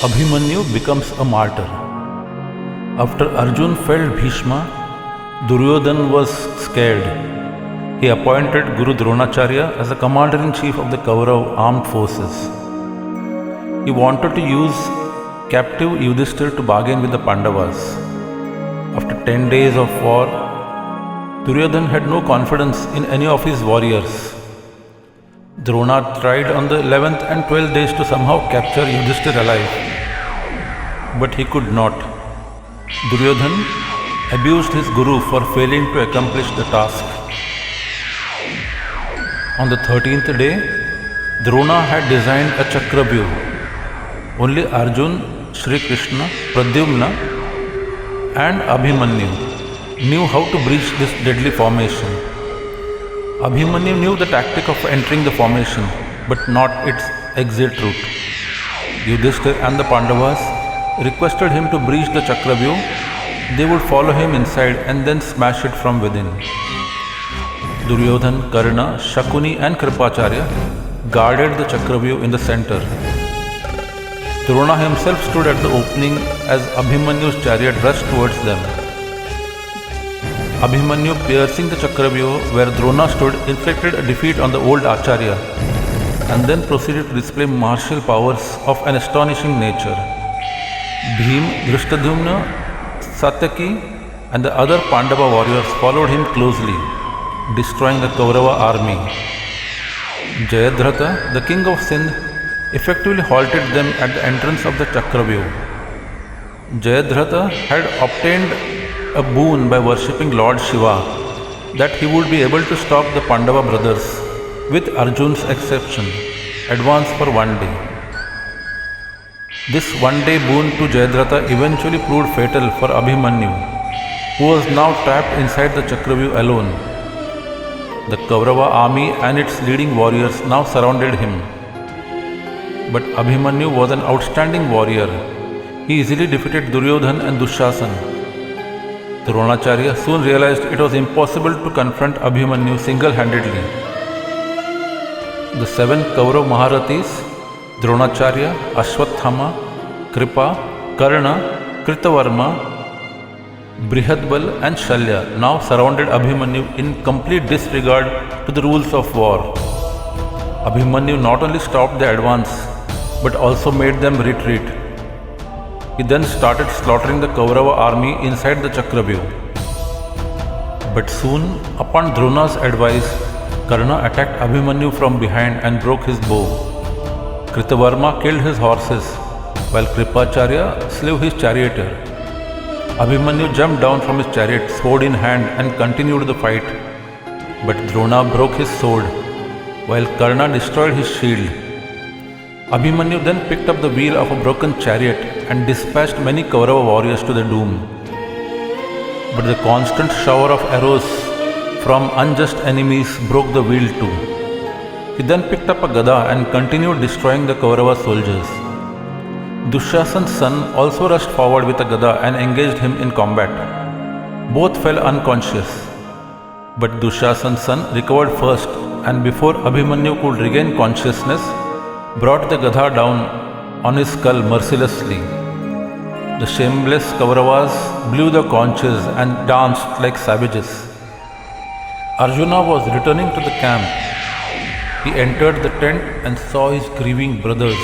Abhimanyu becomes a martyr. After Arjun felled Bhishma, Duryodhan was scared. He appointed Guru Dronacharya as the commander-in-chief of the Kaurav armed forces. He wanted to use captive Yudhishthira to bargain with the Pandavas. After 10 days of war, Duryodhan had no confidence in any of his warriors. Drona tried on the 11th and 12th days to somehow capture Yudhishthira alive, but he could not. Duryodhan abused his guru for failing to accomplish the task. On the 13th day, Drona had designed a Chakravyuh. Only Arjun, Shri Krishna, Pradyumna and Abhimanyu knew how to breach this deadly formation. Abhimanyu knew the tactic of entering the formation, but not its exit route. Yudhishthira and the Pandavas requested him to breach the Chakravyuh. They would follow him inside and then smash it from within. Duryodhan, Karna, Shakuni and Kripacharya guarded the Chakravyuh in the center. Drona himself stood at the opening as Abhimanyu's chariot rushed towards them. Abhimanyu, piercing the Chakravyuh where Drona stood, inflicted a defeat on the old Acharya and then proceeded to display martial powers of an astonishing nature. Bhim, Drishtadhyumna, Satyaki and the other Pandava warriors followed him closely, destroying the Kaurava army. Jayadratha, the king of Sindh, effectively halted them at the entrance of the Chakravyuh. Jayadratha had obtained a boon by worshipping Lord Shiva that he would be able to stop the Pandava brothers, with Arjun's exception, advance for 1 day. This 1 day boon to Jayadratha eventually proved fatal for Abhimanyu, who was now trapped inside the Chakravyuh alone. The Kaurava army and its leading warriors now surrounded him. But Abhimanyu was an outstanding warrior. He easily defeated Duryodhan and Dushasan. Dronacharya soon realized it was impossible to confront Abhimanyu single-handedly. The 7 Kaurav Maharathis, Dronacharya, Ashwathama, Kripa, Karna, Kritavarma, Brihadbal and Shalya now surrounded Abhimanyu in complete disregard to the rules of war. Abhimanyu not only stopped their advance, but also made them retreat. He then started slaughtering the Kaurava army inside the Chakravyuh. But soon, upon Drona's advice, Karna attacked Abhimanyu from behind and broke his bow. Kritavarma killed his horses, while Kripacharya slew his charioteer. Abhimanyu jumped down from his chariot, sword in hand, and continued the fight. But Drona broke his sword, while Karna destroyed his shield. Abhimanyu then picked up the wheel of a broken chariot and dispatched many Kaurava warriors to the doom. But the constant shower of arrows from unjust enemies broke the wheel too. He then picked up a gada and continued destroying the Kaurava soldiers. Dushasan's son also rushed forward with a gada and engaged him in combat. Both fell unconscious. But Dushasan's son recovered first, and before Abhimanyu could regain consciousness, brought the Gada down on his skull mercilessly. The shameless Kauravas blew their conches and danced like savages. Arjuna was returning to the camp. He entered the tent and saw his grieving brothers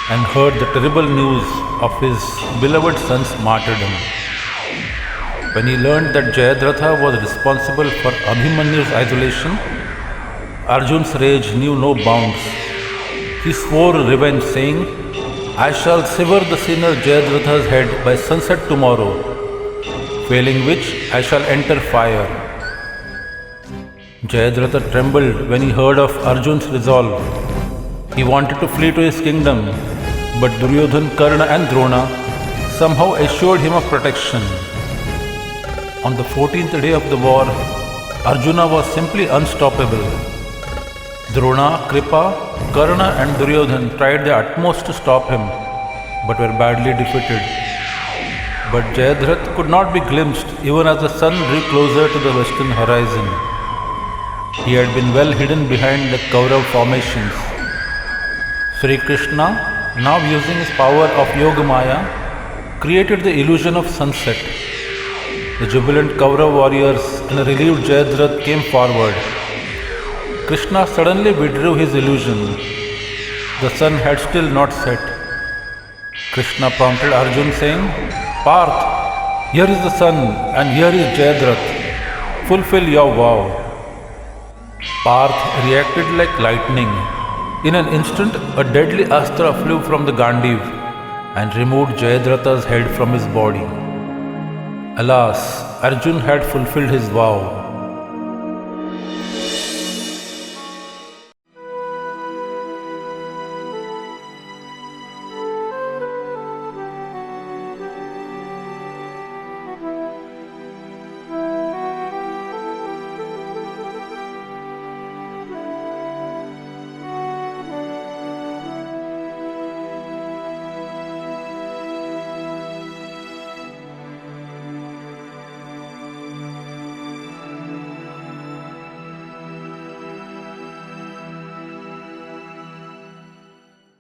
and heard the terrible news of his beloved son's martyrdom. When he learned that Jayadratha was responsible for Abhimanyu's isolation, Arjun's rage knew no bounds. He swore revenge, saying, "I shall sever the sinner Jayadratha's head by sunset tomorrow, failing which I shall enter fire." Jayadratha trembled when he heard of Arjun's resolve. He wanted to flee to his kingdom, but Duryodhan, Karna and Drona somehow assured him of protection. On the 14th day of the war, Arjuna was simply unstoppable. Drona, Kripa, Karna and Duryodhan tried their utmost to stop him, but were badly defeated. But Jayadratha could not be glimpsed even as the sun drew closer to the western horizon. He had been well hidden behind the Kaurav formations. Sri Krishna, now using his power of Yogamaya, created the illusion of sunset. The jubilant Kaurav warriors and a relieved Jayadratha came forward. Krishna suddenly withdrew his illusion. The sun had still not set. Krishna prompted Arjun saying, Parth, here is the sun and here is Jayadratha. Fulfill your vow. Parth reacted like lightning. In an instant, a deadly astra flew from the Gandiv and removed Jayadratha's head from his body. Alas, Arjun had fulfilled his vow.